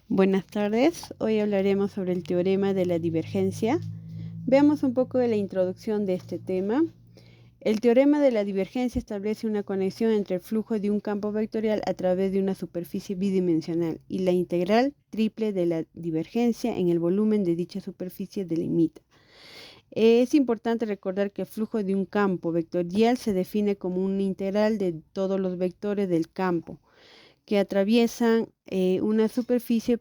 Buenas tardes, hoy hablaremos sobre el teorema de la divergencia. Veamos un poco de la introducción de este tema. El teorema de la divergencia establece una conexión entre el flujo de un campo vectorial a través de una superficie bidimensional y la integral triple de la divergencia en el volumen de dicha superficie delimita. Es importante recordar que el flujo de un campo vectorial se define como una integral de todos los vectores del campo que atraviesan una superficie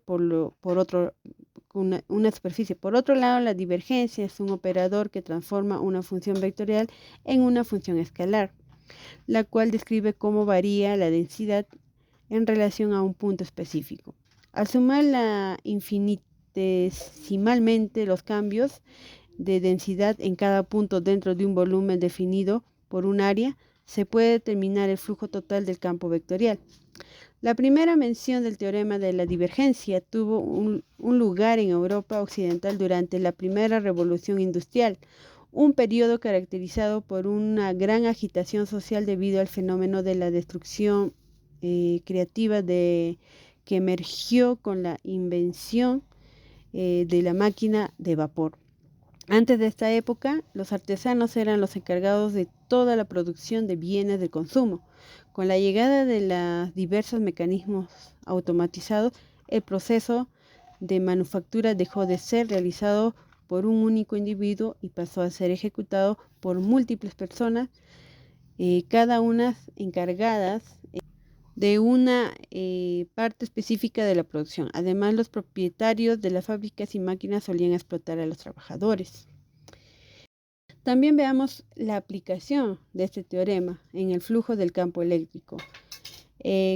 una superficie. Por otro lado, la divergencia es un operador que transforma una función vectorial en una función escalar, la cual describe cómo varía la densidad en relación a un punto específico. Al sumar infinitesimalmente los cambios de densidad en cada punto dentro de un volumen definido por un área, se puede determinar el flujo total del campo vectorial. La primera mención del teorema de la divergencia tuvo un lugar en Europa occidental durante la primera revolución industrial, un periodo caracterizado por una gran agitación social debido al fenómeno de la destrucción creativa que emergió con la invención de la máquina de vapor. Antes de esta época, los artesanos eran los encargados de toda la producción de bienes de consumo. Con la llegada de los diversos mecanismos automatizados, el proceso de manufactura dejó de ser realizado por un único individuo y pasó a ser ejecutado por múltiples personas, cada una encargadas de una parte específica de la producción. Además, los propietarios de las fábricas y máquinas solían explotar a los trabajadores. También veamos la aplicación de este teorema en el flujo del campo eléctrico.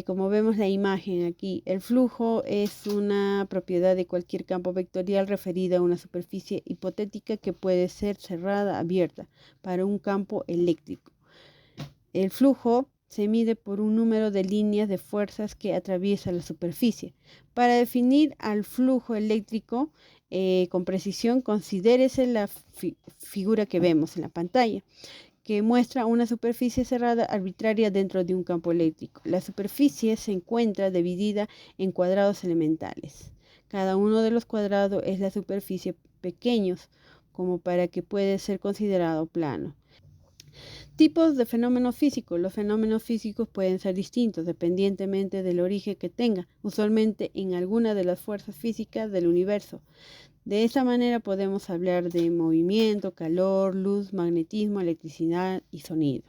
Como vemos la imagen aquí, el flujo es una propiedad de cualquier campo vectorial referida a una superficie hipotética que puede ser cerrada, abierta, para un campo eléctrico. El flujo se mide por un número de líneas de fuerzas que atraviesa la superficie. Para definir al flujo eléctrico con precisión, considérese la figura que vemos en la pantalla, que muestra una superficie cerrada arbitraria dentro de un campo eléctrico. La superficie se encuentra dividida en cuadrados elementales. Cada uno de los cuadrados es la superficie pequeños, como para que pueda ser considerado plano. Tipos de fenómenos físicos. Los fenómenos físicos pueden ser distintos dependientemente del origen que tengan, usualmente en alguna de las fuerzas físicas del universo. De esta manera podemos hablar de movimiento, calor, luz, magnetismo, electricidad y sonido.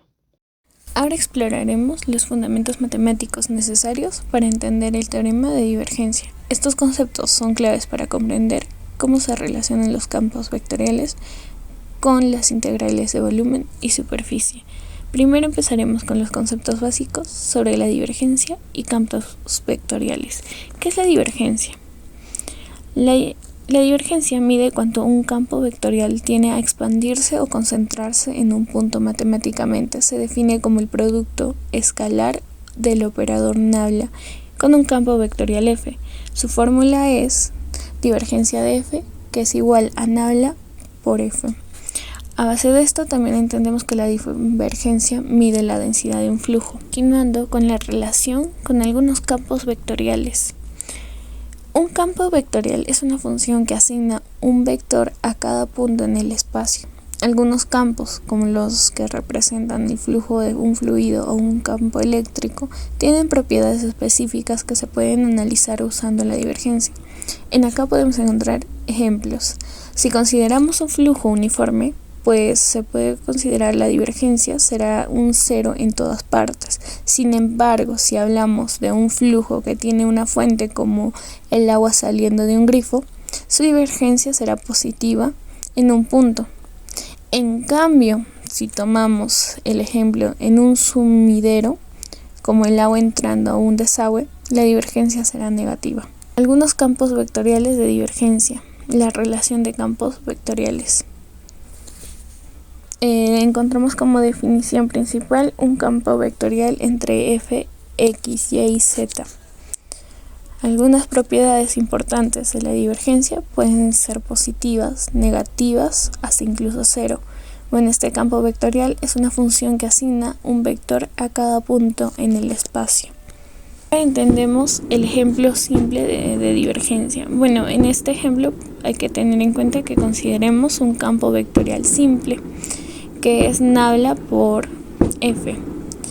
Ahora exploraremos los fundamentos matemáticos necesarios para entender el teorema de divergencia. Estos conceptos son claves para comprender cómo se relacionan los campos vectoriales con las integrales de volumen y superficie. Primero empezaremos con los conceptos básicos sobre la divergencia y campos vectoriales. ¿Qué es la divergencia? La divergencia mide cuánto un campo vectorial tiene a expandirse o concentrarse en un punto matemáticamente. Se define como el producto escalar del operador nabla con un campo vectorial f. Su fórmula es divergencia de f, que es igual a nabla por f. A base de esto también entendemos que la divergencia mide la densidad de un flujo. Continuando con la relación con algunos campos vectoriales. Un campo vectorial es una función que asigna un vector a cada punto en el espacio. Algunos campos, como los que representan el flujo de un fluido o un campo eléctrico, tienen propiedades específicas que se pueden analizar usando la divergencia. En acá podemos encontrar ejemplos. Si consideramos un flujo uniforme, pues se puede considerar la divergencia será un cero en todas partes. Sin embargo, si hablamos de un flujo que tiene una fuente como el agua saliendo de un grifo, su divergencia será positiva en un punto. En cambio, si tomamos el ejemplo en un sumidero, como el agua entrando a un desagüe, la divergencia será negativa. Algunos campos vectoriales de divergencia. La relación de campos vectoriales. Encontramos como definición principal un campo vectorial entre f, x, y z. Algunas propiedades importantes de la divergencia pueden ser positivas, negativas, hasta incluso cero. Bueno, este campo vectorial es una función que asigna un vector a cada punto en el espacio. Entendemos el ejemplo simple de divergencia. Bueno, en este ejemplo hay que tener en cuenta que consideremos un campo vectorial simple, que es nabla por F.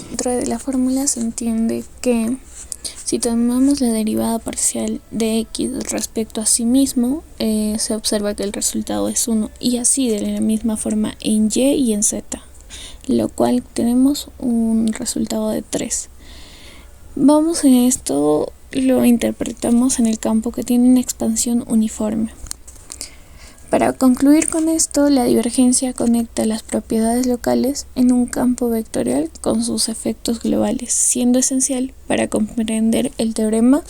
Dentro de la fórmula se entiende que si tomamos la derivada parcial de x respecto a sí mismo, se observa que el resultado es 1, y así de la misma forma en y y en z, lo cual tenemos un resultado de 3. Vamos en esto, lo interpretamos en el campo que tiene una expansión uniforme. Para concluir con esto, la divergencia conecta las propiedades locales en un campo vectorial con sus efectos globales, siendo esencial para comprender el teorema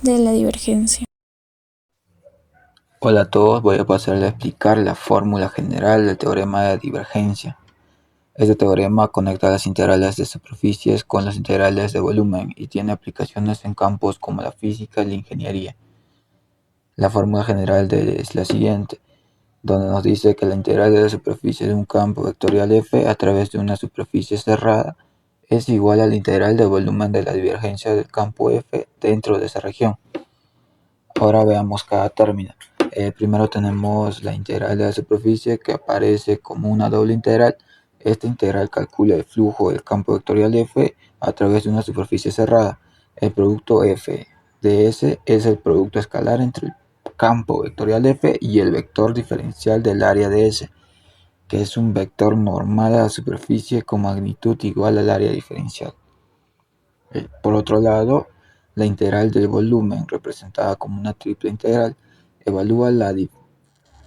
de la divergencia. Hola a todos, voy a pasar a explicar la fórmula general del teorema de divergencia. Este teorema conecta las integrales de superficies con las integrales de volumen y tiene aplicaciones en campos como la física y la ingeniería. La fórmula general es la siguiente, donde nos dice que la integral de la superficie de un campo vectorial f a través de una superficie cerrada es igual a la integral del volumen de la divergencia del campo f dentro de esa región. Ahora veamos cada término. Primero tenemos la integral de la superficie, que aparece como una doble integral. Esta integral calcula el flujo del campo vectorial f a través de una superficie cerrada. El producto f de S es el producto escalar entre el campo vectorial f y el vector diferencial del área de S, que es un vector normal a la superficie con magnitud igual al área diferencial. Por otro lado, la integral del volumen, representada como una triple integral, evalúa la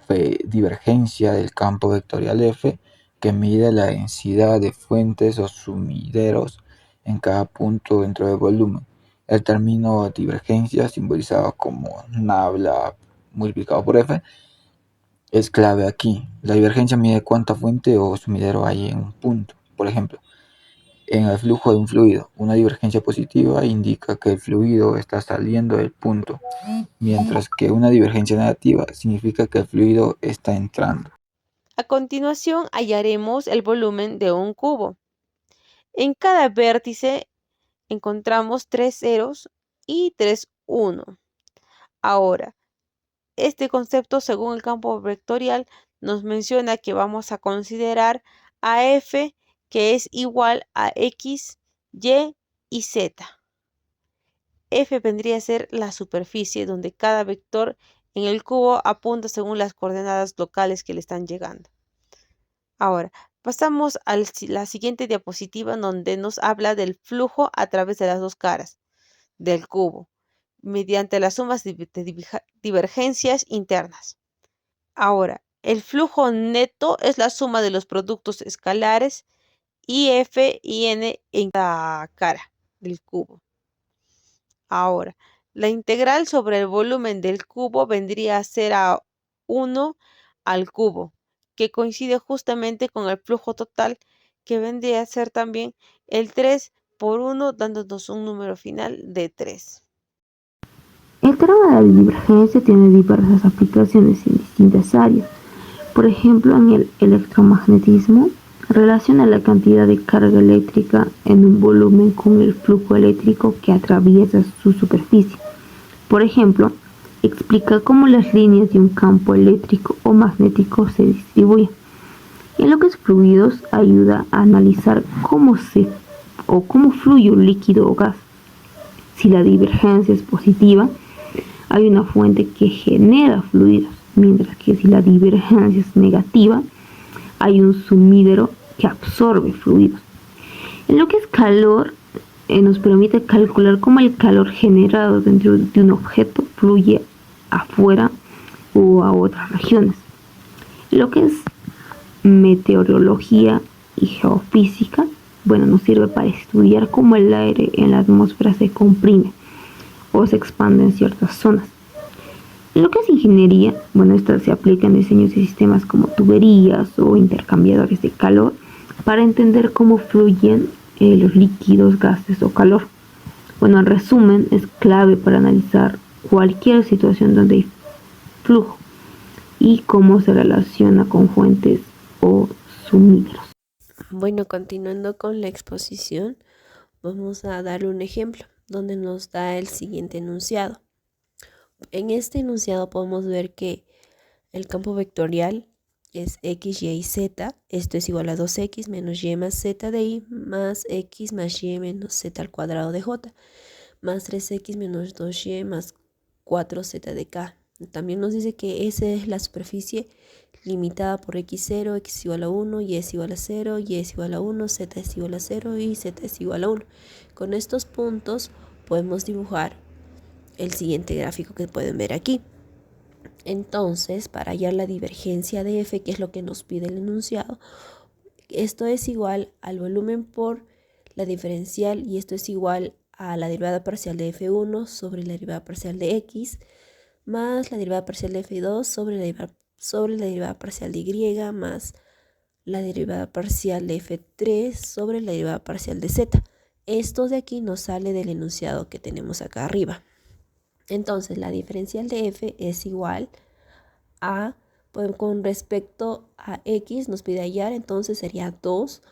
divergencia del campo vectorial f, que mide la densidad de fuentes o sumideros en cada punto dentro del volumen. El término divergencia, simbolizado como nabla multiplicado por f, es clave aquí. La divergencia mide cuánta fuente o sumidero hay en un punto. Por ejemplo, en el flujo de un fluido, una divergencia positiva indica que el fluido está saliendo del punto, mientras que una divergencia negativa significa que el fluido está entrando. A continuación hallaremos el volumen de un cubo. En cada vértice encontramos 3 ceros y 3 1. Ahora, este concepto, según el campo vectorial, nos menciona que vamos a considerar a f, que es igual a x, y y z. F vendría a ser la superficie donde cada vector en el cubo apunta según las coordenadas locales que le están llegando. Ahora, pasamos a la siguiente diapositiva, donde nos habla del flujo a través de las dos caras del cubo, mediante las sumas de divergencias internas. Ahora, el flujo neto es la suma de los productos escalares F y N en cada cara del cubo. Ahora, la integral sobre el volumen del cubo vendría a ser a 1 al cubo, que coincide justamente con el flujo total, que vendría a ser también el 3 por 1, dándonos un número final de 3. El teorema de la divergencia tiene diversas aplicaciones en distintas áreas. Por ejemplo, en el electromagnetismo, relaciona la cantidad de carga eléctrica en un volumen con el flujo eléctrico que atraviesa su superficie. Por ejemplo, explica cómo las líneas de un campo eléctrico o magnético se distribuyen. En lo que es fluidos, ayuda a analizar cómo fluye un líquido o gas. Si la divergencia es positiva, hay una fuente que genera fluidos, mientras que si la divergencia es negativa, hay un sumidero que absorbe fluidos. En lo que es calor, nos permite calcular cómo el calor generado dentro de un objeto fluye afuera o a otras regiones. En lo que es meteorología y geofísica, nos sirve para estudiar cómo el aire en la atmósfera se comprime o se expande en ciertas zonas. En lo que es ingeniería, esta se aplica en diseños de sistemas como tuberías o intercambiadores de calor para entender cómo fluyen los líquidos, gases o calor. En resumen, es clave para analizar cualquier situación donde hay flujo y cómo se relaciona con fuentes o sumideros. Bueno, continuando con la exposición, vamos a darle un ejemplo. donde nos da el siguiente enunciado. En este enunciado podemos ver que el campo vectorial es x, y z. Esto es igual a 2x menos y más z de y más x más y menos z al cuadrado de j más 3x menos 2y más 4z de k. También nos dice que esa es la superficie limitada por x0, x es igual a 1, y es igual a 0, y es igual a 1, z es igual a 0 y z es igual a 1. Con estos puntos podemos dibujar el siguiente gráfico que pueden ver aquí. Entonces, para hallar la divergencia de f, que es lo que nos pide el enunciado, esto es igual al volumen por la diferencial, y esto es igual a la derivada parcial de f1 sobre la derivada parcial de x, más la derivada parcial de f2 sobre la derivada parcial de y, más la derivada parcial de f3 sobre la derivada parcial de z. Esto de aquí nos sale del enunciado que tenemos acá arriba. Entonces, la diferencial de f es igual a, pues, con respecto a x nos pide hallar, entonces sería 2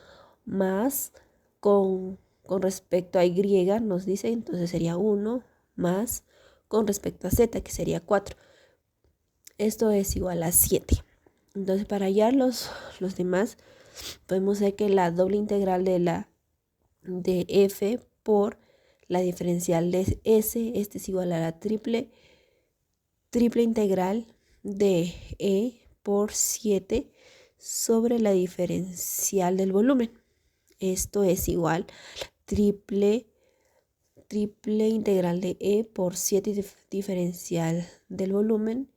más con respecto a y nos dice, entonces sería 1 más con respecto a z, que sería 4. Esto es igual a 7. Entonces, para hallar los demás, podemos ver que la doble integral de f por la diferencial de s, este es igual a la triple integral de e por 7 sobre la diferencial del volumen. Esto es igual a triple integral de e por 7 diferencial del volumen.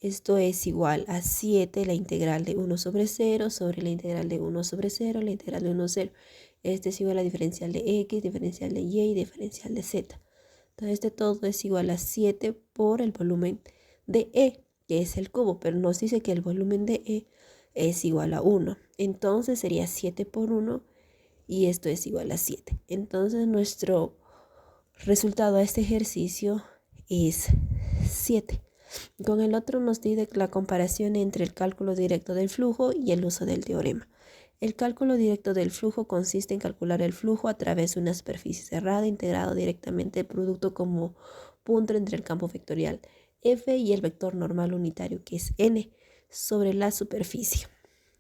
Esto es igual a 7 la integral de 1 sobre 0 sobre la integral de 1 sobre 0, la integral de 1 sobre 0. Este es igual a diferencial de x, diferencial de y diferencial de z. Entonces, este todo es igual a 7 por el volumen de E, que es el cubo, pero nos dice que el volumen de E es igual a 1. Entonces, sería 7 por 1 y esto es igual a 7. Entonces, nuestro resultado a este ejercicio es 7. Con el otro nos dice la comparación entre el cálculo directo del flujo y el uso del teorema. El cálculo directo del flujo consiste en calcular el flujo a través de una superficie cerrada, integrado directamente el producto como punto entre el campo vectorial f y el vector normal unitario, que es n, sobre la superficie.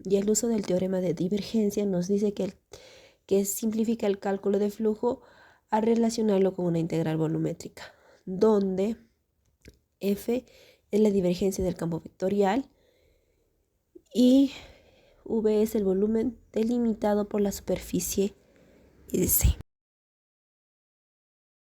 Y el uso del teorema de divergencia nos dice que simplifica el cálculo de flujo a relacionarlo con una integral volumétrica, donde f es la divergencia del campo vectorial y v es el volumen delimitado por la superficie S.